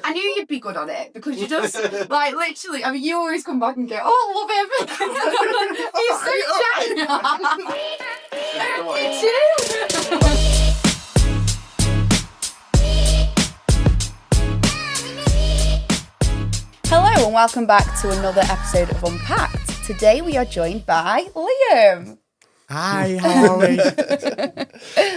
I knew you'd be good on it because you just, like, literally, I mean, you always come back and go, oh, I love him. He's so chatty. Me too. Hello and welcome back to another episode of Unpacked. Today we are joined by Liam. Hi, how are we?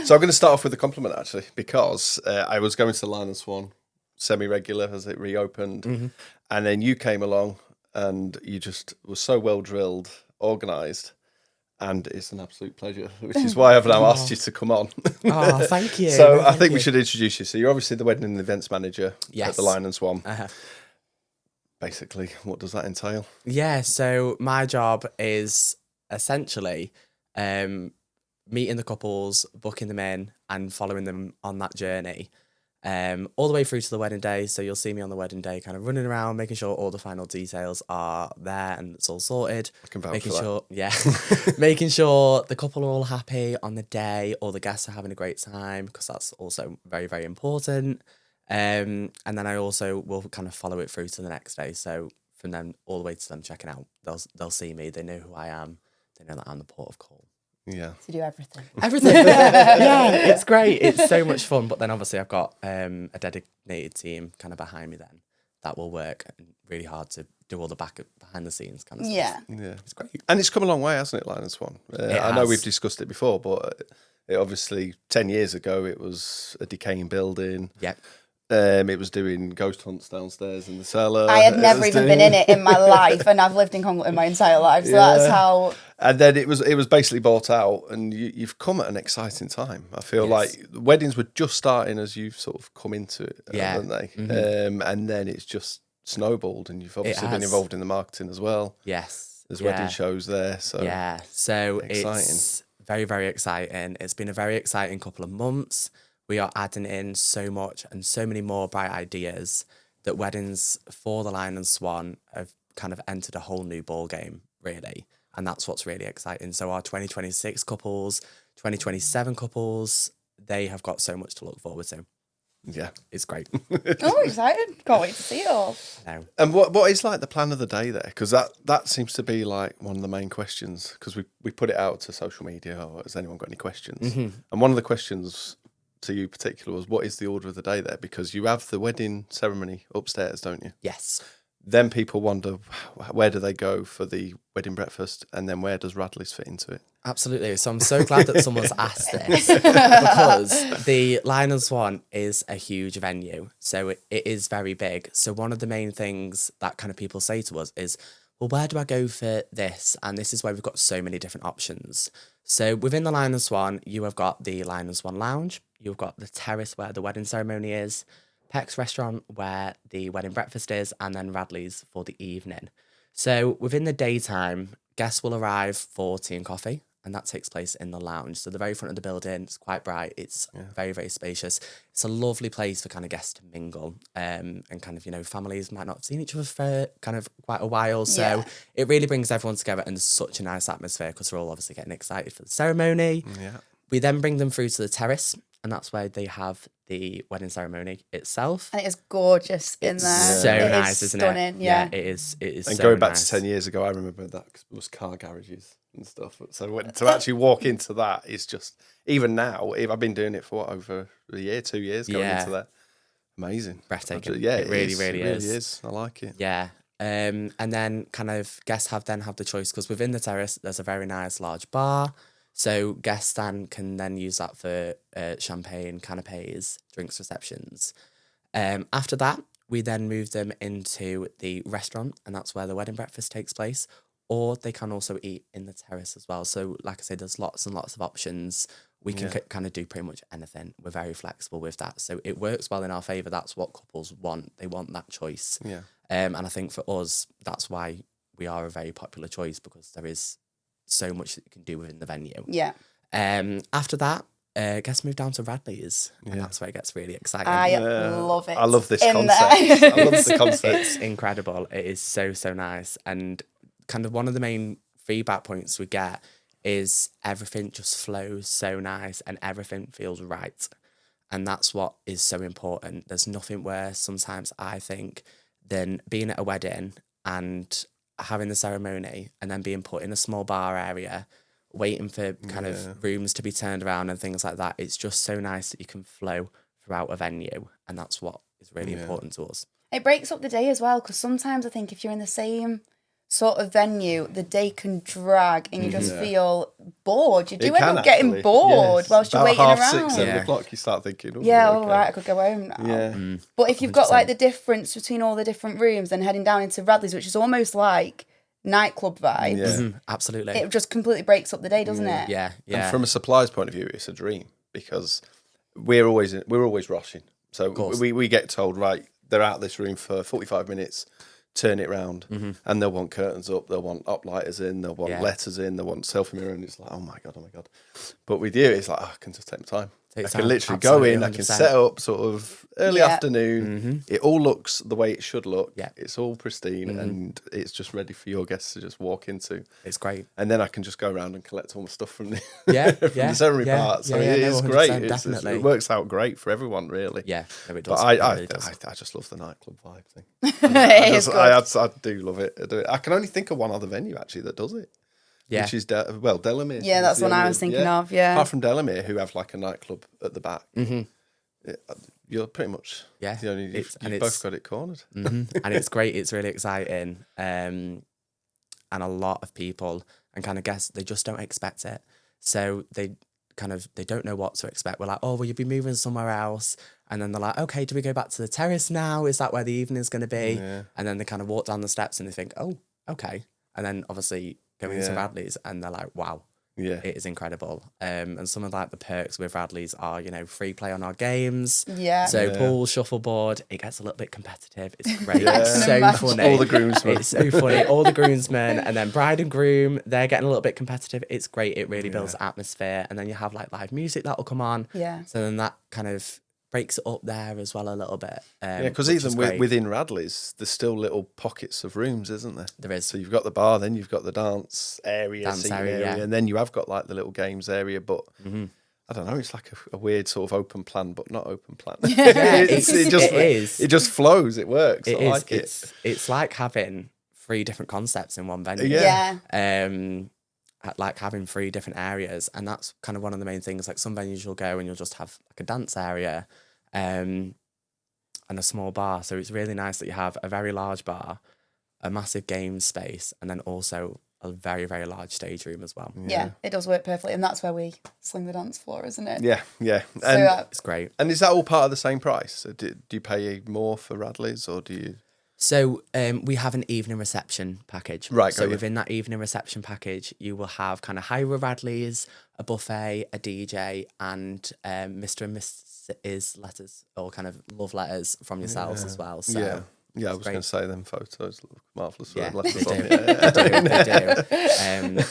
So I'm going to start off with a compliment, actually, because I was going to the Lion Swan semi-regular as it reopened, and then you came along and you just were so well drilled, organised, and it's an absolute pleasure, which is why I've now asked you to come on. Oh, thank you. So thank I think you. we should introduce you. So you're obviously the wedding and events manager at the Lion Swan. Basically, what does that entail? Yeah, so my job is essentially meeting the couples, booking them in, and following them on that journey, all the way through to the wedding day. So you'll see me on the wedding day, kind of running around, making sure all the final details are there and it's all sorted. I can vouch making for sure, making sure the couple are all happy on the day, all the guests are having a great time, because that's also very, very important. And then I also will kind of follow it through to the next day. So from them all the way to them checking out, they'll see me. They know who I am. They know that I'm the port of call. Yeah. To do everything. Everything. Yeah, it's great. It's so much fun. But then obviously I've got a dedicated team kind of behind me then that will work really hard to do all the behind the scenes kind of stuff. Yeah. It's great. And it's come a long way, hasn't it, Lion Swan? I know we've discussed it before, but it obviously 10 years ago it was a decaying building. Yeah. It was doing ghost hunts downstairs in the cellar. I had never even been in it in my life, and I've lived in Congleton my entire life, so that's how... And then it was basically bought out, and you've come at an exciting time. I feel like weddings were just starting as you've sort of come into it, haven't they? And then it's just snowballed, and you've obviously been involved in the marketing as well. Yes. There's wedding shows there, so so exciting. It's very, very exciting. It's been a very exciting couple of months. We are adding in so much and so many more bright ideas that weddings for the Lion and Swan have kind of entered a whole new ball game, really. And that's what's really exciting. So our 2026 couples, 2027 couples, they have got so much to look forward to. Yeah. It's great. Oh, excited. Can't wait to see it all. No. And what is like the plan of the day there? Because that seems to be like one of the main questions, because we put it out to social media, or has anyone got any questions? And one of the questions to you particular was, what is the order of the day there? Because you have the wedding ceremony upstairs, don't you? Yes. Then people wonder, where do they go for the wedding breakfast, and then where does Radley's fit into it? Absolutely. So I'm so glad that someone's asked this, because the Lion and Swan is a huge venue. So it is very big. So one of the main things that kind of people say to us is, well, where do I go for this? And this is where we've got so many different options. So within the Lion and Swan, you have got the Lion and Swan Lounge. You've got the terrace where the wedding ceremony is, Peck's restaurant where the wedding breakfast is, and then Radley's for the evening. So within the daytime, guests will arrive for tea and coffee, and that takes place in the lounge. So the very front of the building, it's quite bright. It's very, very spacious. It's a lovely place for kind of guests to mingle, and kind of, you know, families might not have seen each other for kind of quite a while. So it really brings everyone together, and it's such a nice atmosphere because they're all obviously getting excited for the ceremony. Yeah. We then bring them through to the terrace, and that's where they have the wedding ceremony itself. And it is gorgeous in there. So nice, isn't it? Stunning, yeah. It is. It is. And so going back nice. to 10 years ago, I remember that it was car garages and stuff. So to actually walk into that is just, even now, I've been doing it for over a year, 2 years going into that. Amazing. Breathtaking. Yeah, it really, really it is. really is. I like it. Yeah. And then kind of guests have the choice, because within the terrace, there's a very nice large bar. So guests can then use that for champagne, canapes, drinks, receptions. After that, we then move them into the restaurant, and that's where the wedding breakfast takes place. Or they can also eat in the terrace as well. So like I said, there's lots and lots of options. We can kind of do pretty much anything. We're very flexible with that. So it works well in our favour. That's what couples want. They want that choice. Yeah. And I think for us, that's why we are a very popular choice, because there is so much that you can do within the venue. Yeah. After that, guests move down to Radley's, and that's where it gets really exciting. I love it. I love this concept. I love the concept. It's incredible. It is so, so nice. And kind of one of the main feedback points we get is everything just flows so nice and everything feels right. And that's what is so important. There's nothing worse sometimes, I think, than being at a wedding and having the ceremony and then being put in a small bar area, waiting for kind of rooms to be turned around and things like that. It's just so nice that you can flow throughout a venue. And that's what is really important to us. It breaks up the day as well, because sometimes I think if you're in the same sort of venue, the day can drag and you just feel bored. You do end up getting bored whilst you're waiting around. 6, 7 o'clock, you start thinking, right, I could go home now. Yeah. But if you've got like the difference between all the different rooms, then heading down into Radley's, which is almost like nightclub vibes, absolutely, it just completely breaks up the day, doesn't it? Yeah. And from a supplier's point of view, it's a dream, because we're always rushing. So we get told, right, they're out this room for 45 minutes. Turn it round, and they'll want curtains up, they'll want uplighters in, they'll want letters in, they'll want selfie mirror, and it's like, oh my god. But with you, it's like, I can just take my time. I can literally go in, 100%. I can set up sort of early afternoon. It all looks the way it should look. Yeah. It's all pristine, and it's just ready for your guests to just walk into. It's great. And then I can just go around and collect all my stuff from the the ceremony part. So it is great. Definitely. It works out great for everyone, really. Yeah, no, it does. But I just love the nightclub vibe thing. I do love it. I can only think of one other venue actually that does it. Yeah. Which is Delamere. Yeah, that's the one I was thinking of. Yeah. Apart from Delamere, who have like a nightclub at the back, you're pretty much the only. You've both got it cornered. And it's great. It's really exciting. And a lot of people and kind of guess they just don't expect it. So they don't know what to expect. We're like, oh, will you be moving somewhere else? And then they're like, okay, do we go back to the terrace now? Is that where the evening's going to be? Yeah. And then they kind of walk down the steps and they think, oh, okay. And then obviously going to Radley's and they're like, wow, it is incredible. And some of like the perks with Radley's are, free play on our games. Yeah. So pool, shuffleboard, it gets a little bit competitive. It's great. It's so funny. All the groomsmen. It's so funny. All the groomsmen and then bride and groom, they're getting a little bit competitive. It's great. It really builds atmosphere. And then you have like live music that'll come on. Yeah. So then that kind of breaks it up there as well a little bit. Because even within Radley's, there's still little pockets of rooms, isn't there? There is. So you've got the bar, then you've got the dance area, and then you have got like the little games area. But I don't know, it's like a weird sort of open plan, but not open plan. It just flows. It works. I like it. It's like having 3 different concepts in one venue. Like having 3 different areas, and that's kind of one of the main things. Like some venues you'll go and you'll just have like a dance area and a small bar, so it's really nice that you have a very large bar, a massive game space, and then also a very, very large stage room as well. Yeah, it does work perfectly, and that's where we sling the dance floor, isn't it? Yeah. So, And it's great. And is that all part of the same price? So do you pay more for Radley's, or do you? So we have an evening reception package. Right. So within that evening reception package, you will have kind of hire a Radley's, a buffet, a DJ, and Mr. and Mrs. letters, or kind of love letters from yourselves as well. So I was going to say them photos look marvellous. Yeah,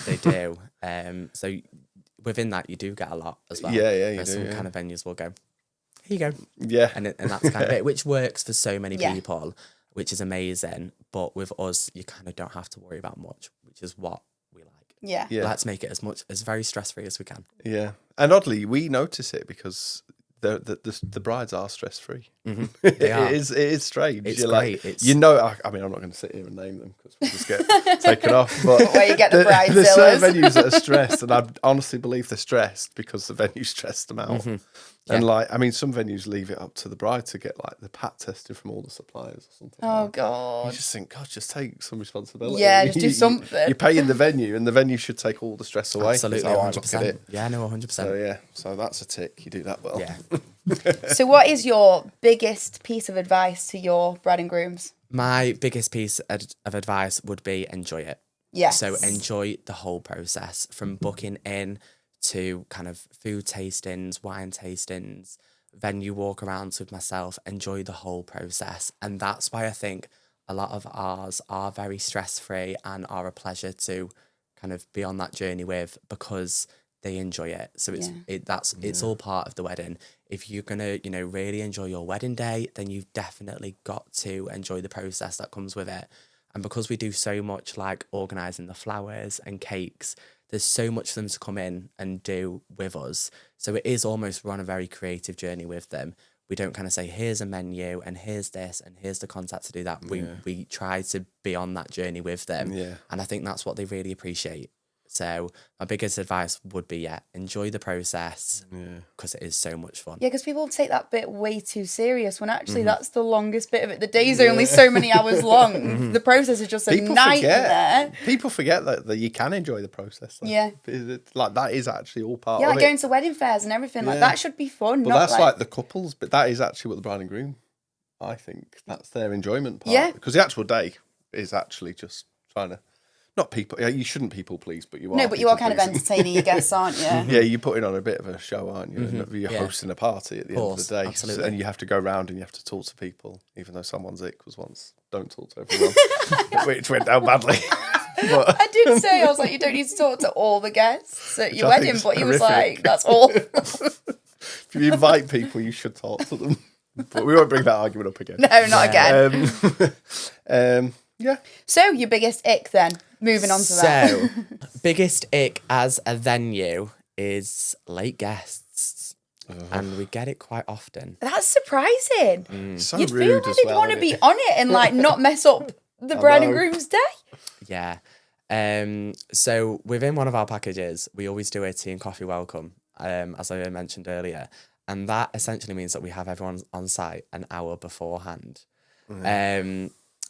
they do. So within that, you do get a lot as well. Yeah, you do. Some kind of venues will go, here you go. Yeah. And that's kind of it, which works for so many people, which is amazing. But with us, you kind of don't have to worry about much, which is what we like. Yeah. Let's make it as very stress-free as we can. Yeah. And oddly, we notice it because the brides are stress-free. They are. It is strange. It's You're great. Like, I'm not going to sit here and name them because we'll just get taken off. But where you get the bridezillas. There's certain venues that are stressed, and I honestly believe they're stressed because the venue stressed them out. And some venues leave it up to the bride to get like the pat tested from all the suppliers or something. Oh God! You just think, God, just take some responsibility. Yeah, just do something. You're paying the venue, and the venue should take all the stress away. Absolutely, 100%. Yeah, no, 100%. So that's a tick. You do that well. Yeah. So, what is your biggest piece of advice to your bride and grooms? My biggest piece of advice would be enjoy it. Yes. So enjoy the whole process from booking in to kind of food tastings, wine tastings, venue walk arounds with myself. Enjoy the whole process. And that's why I think a lot of ours are very stress-free and are a pleasure to kind of be on that journey with, because they enjoy it. So it's all part of the wedding. If you're gonna, really enjoy your wedding day, then you've definitely got to enjoy the process that comes with it. And because we do so much like organising the flowers and cakes, there's so much for them to come in and do with us. So it is almost, we're on a very creative journey with them. We don't kind of say, here's a menu and here's this and here's the contact to do that. We try to be on that journey with them. Yeah. And I think that's what they really appreciate. So my biggest advice would be, enjoy the process because it is so much fun. Yeah, because people take that bit way too serious when actually that's the longest bit of it. The days are only so many hours long. The process is just a nightmare. People forget that you can enjoy the process. Though. Yeah. Like that is actually all part of it. Yeah, like going to wedding fairs and everything. Like that should be fun. But not that's like the couples, but that is actually what the bride and groom, I think. That's their enjoyment part. Yeah. Because the actual day is actually just trying to... Not people. You shouldn't people please, but you are. No, but you are kind of entertaining your guests, aren't you? Yeah, you're putting on a bit of a show, aren't you? You're hosting a party at the end of the day, absolutely. And you have to go around and you have to talk to people, even though someone's ick was once. Don't talk to everyone, which went down badly. But, I did say, I was like, you don't need to talk to all the guests at your wedding, but he was like, that's awful. If you invite people, you should talk to them. But we won't bring that argument up again. No, not again. Yeah. So your biggest ick then, moving on to that. So, biggest ick as a venue is late guests. And we get it quite often. That's surprising. So You'd rude feel like as they'd well, want to be on it and like not mess up the bride and groom's day. Yeah. So within one of our packages, we always do a tea and coffee welcome, as I mentioned earlier. And that essentially means that we have everyone on site an hour beforehand.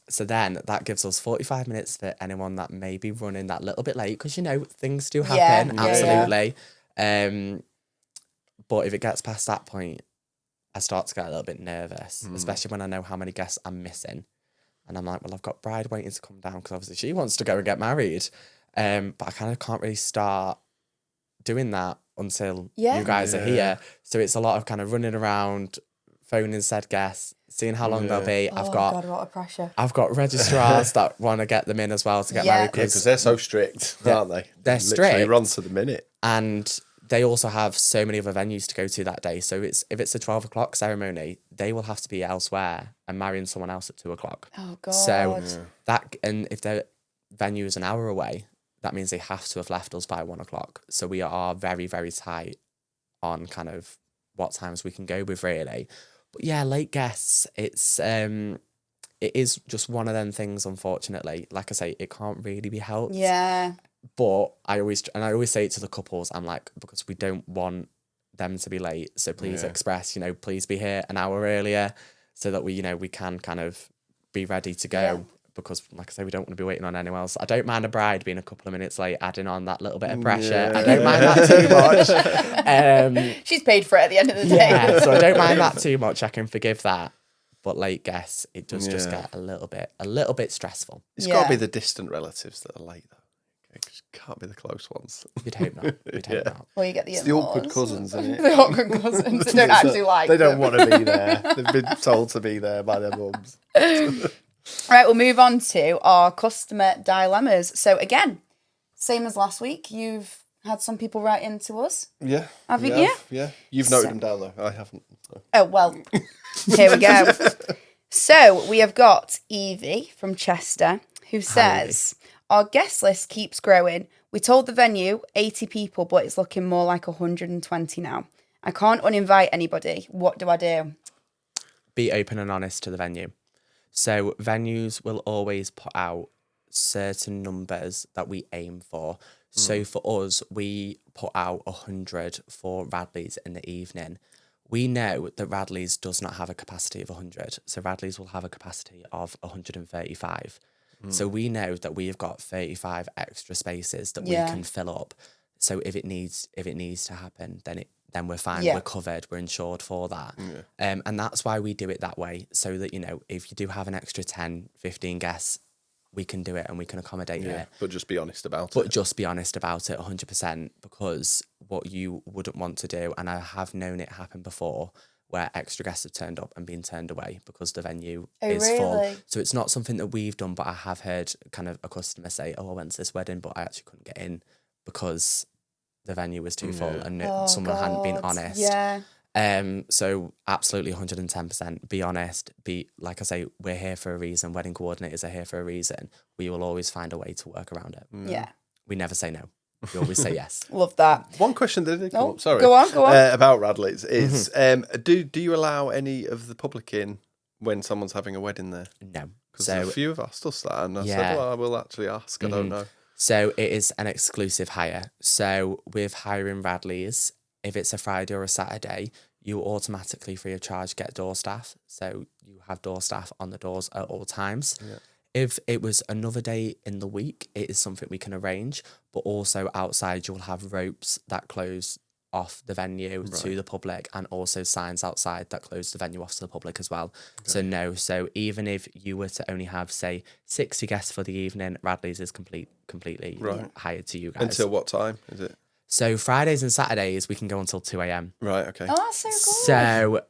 So then that gives us 45 minutes for anyone that may be running that little bit late, because, things do happen, absolutely. But if it gets past that point, I start to get a little bit nervous, especially when I know how many guests I'm missing. And I'm like, well, I've got bride waiting to come down because obviously she wants to go and get married. But I kind of can't really start doing that until you guys are here. So it's a lot of kind of running around, phoning said guests, seeing how long they'll be. God, what a pressure. I've got registrars that want to get them in as well to get married. Because they're so strict, aren't they? They're strict. They run to the minute. And they also have so many other venues to go to that day. So if it's a 12 o'clock ceremony, they will have to be elsewhere and marrying someone else at 2 o'clock. Oh, God. So and if their venue is an hour away, that means they have to have left us by 1 o'clock. So we are very, very tight on kind of what times we can go with, really. But yeah, late guests, it is just one of them things, unfortunately. Like I say, it can't really be helped. Yeah. But I always say it to the couples, I'm like, because we don't want them to be late. So please express, please be here an hour earlier so that we can kind of be ready to go. Yeah. Because, like I say, we don't want to be waiting on anyone else. I don't mind a bride being a couple of minutes late, adding on that little bit of pressure. Yeah. I don't mind that too much. She's paid for it at the end of the day. Yeah, so I don't mind that too much. I can forgive that. But late guests, it does just get a little bit stressful. It's got to be the distant relatives that are late, though. It can't be the close ones. You'd hope not. Well, you get the awkward cousins, isn't it? The awkward cousins that don't actually like them. They don't want to be there. They've been told to be there by their mums. Right, we'll move on to our customer dilemmas. So again, same as last week, you've had some people write in to us. Yeah. Haven't you? Yeah. You've noted them down, though. I haven't. So. Oh, well, here we go. So we have got Evie from Chester, who says, our guest list keeps growing. We told the venue 80 people, but it's looking more like 120 now. I can't uninvite anybody. What do I do? Be open and honest to the venue. So venues will always put out certain numbers that we aim for. So for us, we put out 100 for Radley's in the evening. We know that Radley's does not have a capacity of 100. So Radley's will have a capacity of 135. So we know that we have got 35 extra spaces that we can fill up. So if it needs to happen, then we're fine. We're covered. We're insured for that. Yeah. And that's why we do it that way. So that, if you do have an extra 10, 15 guests, we can do it and we can accommodate it. But just be honest about it. But just be honest about it 100%, because what you wouldn't want to do, and I have known it happen before, where extra guests have turned up and been turned away because the venue is full. So it's not something that we've done, but I have heard kind of a customer say, I went to this wedding, but I actually couldn't get in because the venue was too full and someone hadn't been honest. Yeah. So absolutely 110%. Be honest. Like I say, we're here for a reason. Wedding coordinators are here for a reason. We will always find a way to work around it. Yeah. We never say no. we always say yes. Love that. One question that did come Oh, up, sorry. go on. About Radley's is, do you allow any of the public in when someone's having a wedding there? No. Because a few have asked us that, and I said, well, I will actually ask. I don't know. So it is an exclusive hire. So with hiring Radley's, if it's a Friday or a Saturday, you automatically, free of charge, get door staff. So you have door staff on the doors at all times. Yeah. If it was another day in the week, it is something we can arrange. But also outside, you'll have ropes that close off the venue to the public, and also signs outside that close the venue off to the public as well. Okay. So even if you were to only have, say, 60 guests for the evening, Radley's is completely hired to you guys. Until what time is it? So Fridays and Saturdays, we can go until 2 a.m. Right, okay. Oh, that's so cool. So...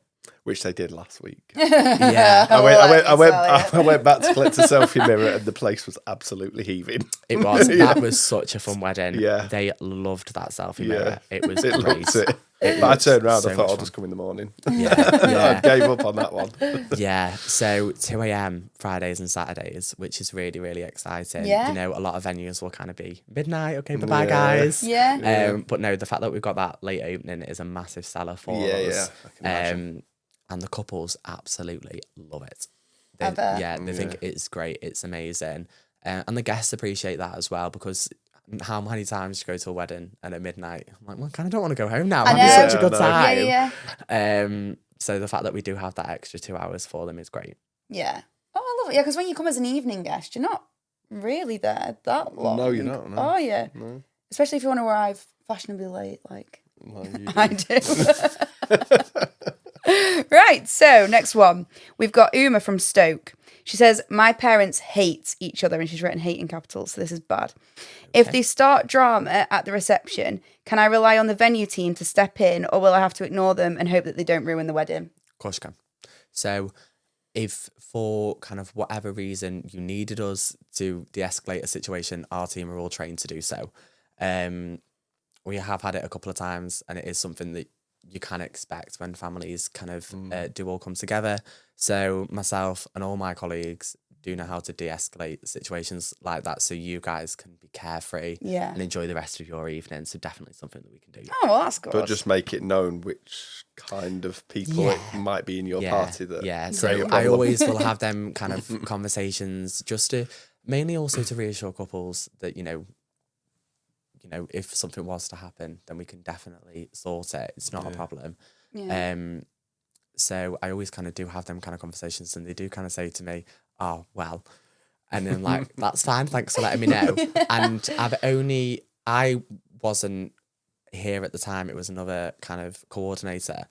Which they did last week. Yeah. I went back to collect a selfie mirror and the place was absolutely heaving. It was. That was such a fun wedding. Yeah. They loved that selfie mirror. It was great. Looked it. But I turned around, I thought I'll just come in the morning. I gave up on that one. Yeah. So 2 a.m. Fridays and Saturdays, which is really, really exciting. Yeah. You know, a lot of venues will kind of be midnight. Okay, bye-bye, guys. Yeah. But no, the fact that we've got that late opening is a massive seller for us. Yeah, I can imagine. And the couples absolutely love it. They think it's great. It's amazing. And the guests appreciate that as well, because how many times do you go to a wedding and at midnight, I'm like, well, I kind of don't want to go home now. I'm having such a good time. Yeah. So the fact that we do have that extra 2 hours for them is great. Yeah. Oh, I love it. Yeah, because when you come as an evening guest, you're not really there that long. No, you're not. No. Oh, yeah. No. Especially if you want to arrive fashionably late, like I do. Right, so next one. We've got Uma from Stoke. She says, my parents hate each other, and she's written hate in capitals, so this is bad. If they start drama at the reception, can I rely on the venue team to step in, or will I have to ignore them and hope that they don't ruin the wedding? Of course you can. So if for kind of whatever reason you needed us to de-escalate a situation, our team are all trained to do so. We have had it a couple of times, and it is something that you can expect when families kind of do all come together. So myself and all my colleagues do know how to de-escalate situations like that, so you guys can be carefree and enjoy the rest of your evening. So definitely something that we can do. Oh, well, that's good. But just make it known which kind of people it might be in your party that. Yeah, so I always will have them kind of conversations, just to mainly also to reassure couples that, you know, if something was to happen, then we can definitely sort it. It's not a problem. Yeah. So I always kind of do have them kind of conversations, and they do kind of say to me, oh, well, and then like, that's fine, thanks for letting me know. And I wasn't here at the time. It was another kind of coordinator.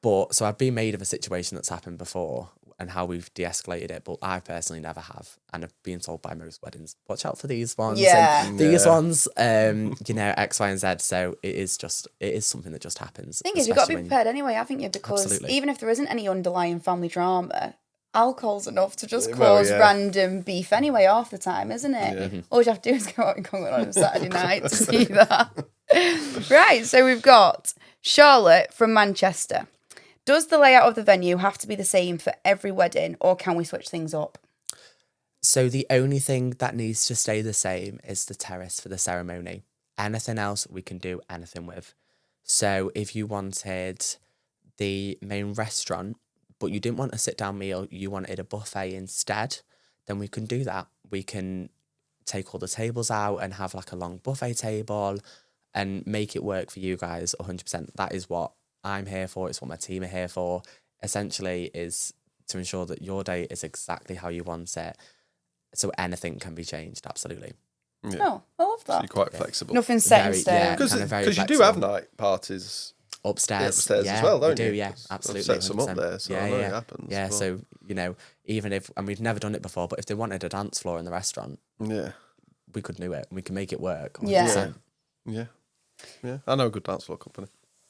But so I've been made of a situation that's happened before and how we've de-escalated it, but I personally never have. And I've been told by most weddings, watch out for these ones. And these ones, X, Y, and Z. So it is something that just happens. The thing is, you've got to be prepared anyway, haven't you? Because even if there isn't any underlying family drama, alcohol's enough to just cause random beef anyway half the time, isn't it? Yeah. All you have to do is go out and come on a Saturday night to see that. Right, so we've got Charlotte from Manchester. Does the layout of the venue have to be the same for every wedding, or can we switch things up? So the only thing that needs to stay the same is the terrace for the ceremony. Anything else we can do anything with. So if you wanted the main restaurant, but you didn't want a sit-down meal, you wanted a buffet instead, then we can do that. We can take all the tables out and have like a long buffet table and make it work for you guys 100%. That is what I'm here for. It's what my team are here for. Essentially is to ensure that your day is exactly how you want it. So anything can be changed, absolutely. Yeah. Oh, I love that. So you're quite flexible. Nothing's set in stone. Because you do have night parties upstairs as well, don't you? We do, yeah, absolutely. Set some up there, so I know it happens. Yeah, so, even if, and we've never done it before, but if they wanted a dance floor in the restaurant, we could do it. We can make it work. 100%. Yeah. I know a good dance floor company.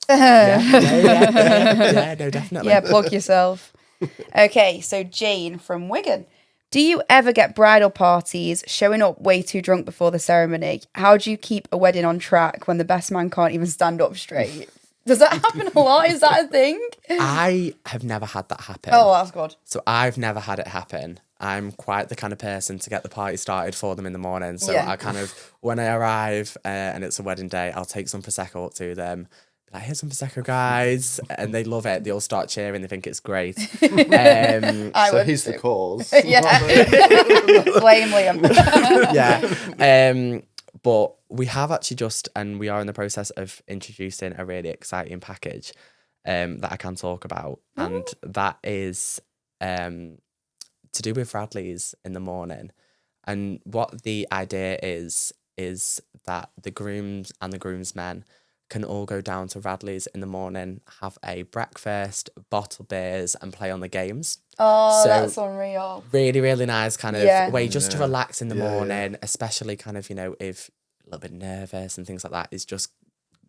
Yeah, no, definitely. Yeah, plug yourself. Okay, so Jane from Wigan. Do you ever get bridal parties showing up way too drunk before the ceremony? How do you keep a wedding on track when the best man can't even stand up straight? Does that happen a lot? Is that a thing? I have never had that happen. Oh, that's good. So I've never had it happen. I'm quite the kind of person to get the party started for them in the morning. So Yeah. I kind of, when I arrive and it's a wedding day, I'll take some Prosecco up to them. Be like, here's some Prosecco, guys. And they love it. They all start cheering. They think it's great. I So would he's too. the cause. Yeah. Blame Liam. Yeah. But we have actually and we are in the process of introducing a really exciting package that I can talk about. And that is to do with Radley's in the morning. And what the idea is that the grooms and the groomsmen can all go down to Radley's in the morning, have a breakfast, bottle beers, and play on the games. Oh, So, that's unreal. really, really nice kind of Yeah. way just to relax in the Yeah, morning, especially kind of, if a little bit nervous and things like that. It's just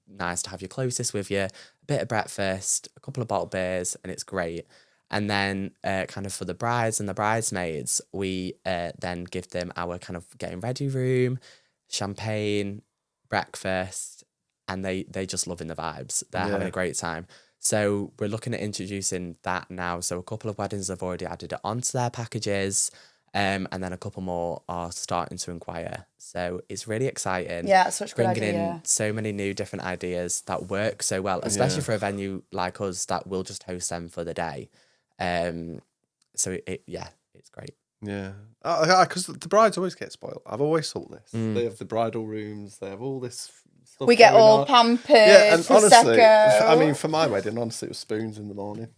nice to have your closest with you, a bit of breakfast, a couple of bottle beers, and it's great. And then kind of for the brides and the bridesmaids, we then give them our kind of getting ready room, champagne, breakfast, and they just loving the vibes. They're having a great time. So we're looking at introducing that now. So a couple of weddings have already added it onto their packages, and then a couple more are starting to inquire. So it's really exciting. Yeah, it's such a good Bringing idea. in so many new different ideas that work so well, especially for a venue like us that will just host them for the day. So it's great. Yeah, because the brides always get spoiled. I've always thought this. They have the bridal rooms. They have all this stuff. We get going all on. pampered, Yeah, and honestly, Prosecco. I mean, for my wedding, honestly, it was spoons in the morning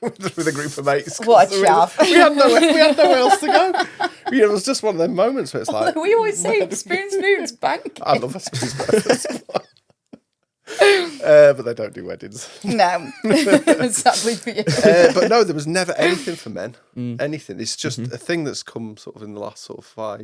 with a group of mates. 'cause What a we chav. we had nowhere else to go. It was just one of them moments where it's like, we always say spoons, bank. I love a spoons breakfast. But they don't do weddings. No, sadly for you. But no, there was never anything for men. Anything. It's just a thing that's come sort of in the last sort of 4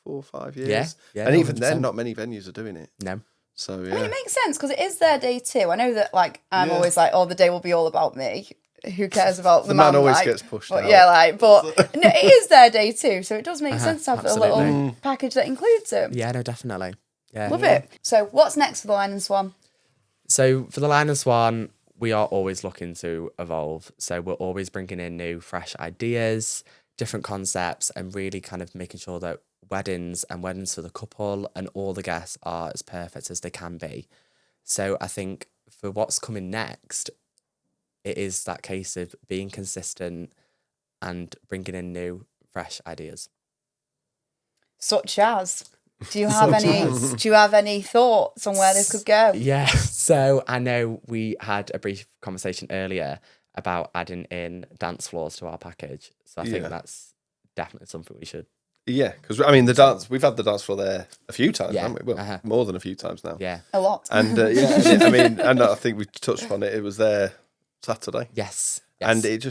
or 5 years. Yeah, and no, even then, 100%. not many venues are doing it. No. So I mean, yeah, it makes sense because it is their day too. I know that, like, I'm Yeah. always like, oh, the day will be all about me. Who cares about the man man? always like, gets pushed but out. yeah, but no, it is their day too, so it does make sense to have a little absolutely. package that includes it. Yeah, no, definitely. Yeah. Love it. So, what's next for the Lion and Swan? So for the Lion Swan, we are always looking to evolve. So we're always bringing in new, fresh ideas, different concepts, and really kind of making sure that weddings for the couple and all the guests are as perfect as they can be. So I think for what's coming next, it is that case of being consistent and bringing in new, fresh ideas. Such as, do you have any thoughts on where this could go? Yeah, so I know we had a brief conversation earlier about adding in dance floors to our package. So I think that's definitely something we should. Yeah, because I mean we've had the dance floor there a few times, haven't we? Well, more than a few times now. Yeah. A lot. And I mean, and I think we touched upon it. It was there Saturday. Yes. And it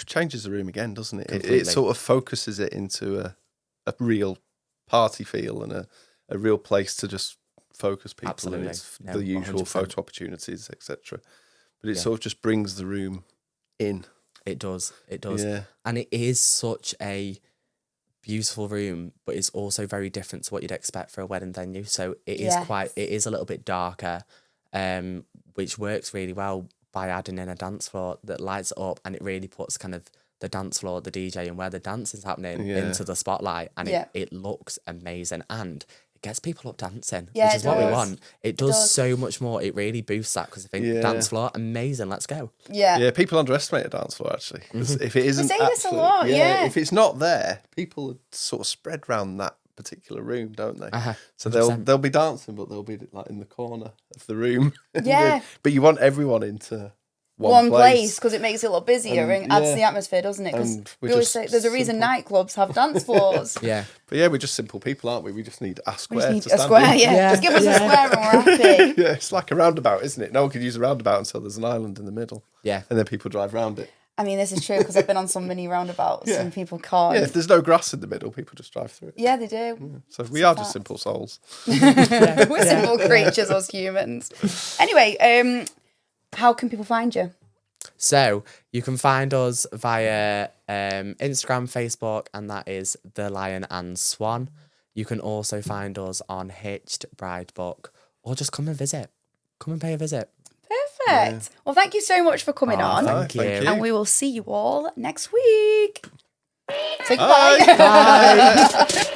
changes the room again, doesn't it? Completely. It sort of focuses it into a real party feel and a real place to just focus people. Absolutely. And it's No, the usual 100%. photo opportunities, etc. But it sort of just brings the room in. It does. It does. Yeah. And it is such a beautiful room, but it's also very different to what you'd expect for a wedding venue. So it is a little bit darker, which works really well by adding in a dance floor that lights it up, and it really puts kind of the dance floor, the DJ, and where the dance is happening into the spotlight, and it looks amazing, and it gets people up dancing, Yeah, which it is what we does. want. It does so much more. It really boosts that, because I think dance floor, amazing, let's go. Yeah, people underestimate a dance floor actually. 'Cause if it isn't, They say this a actually- lot, yeah. If it's not there, people sort of spread around that particular room, don't they? So 100%. they'll be dancing, but they'll be like in the corner of the room. Yeah. But you want everyone into One place because it makes it look busier And, and adds yeah. to the atmosphere, doesn't it? Because And we we're always just say there's a reason nightclubs have dance floors. Yeah. But yeah, we're just simple people, aren't we? We just need a We square just need to a stand square, in. yeah. Just give us a square and we're happy. Yeah, it's like a roundabout, isn't it? No one could use a roundabout until there's an island in the middle. Yeah. And then people drive round it. I mean, this is true because I've been on so many roundabouts and people can't. Yeah, if there's no grass in the middle, people just drive through it. Yeah, they do. So we are just simple souls. We're simple creatures, us humans. Anyway, how can people find you? So you can find us via Instagram, Facebook, and that is The Lion and Swan. You can also find us on Hitched Bride Book, or just come and visit. Come and pay a visit. Perfect. Well, thank you so much for coming on. Thank you. And we will see you all next week. Say goodbye. Bye. Bye.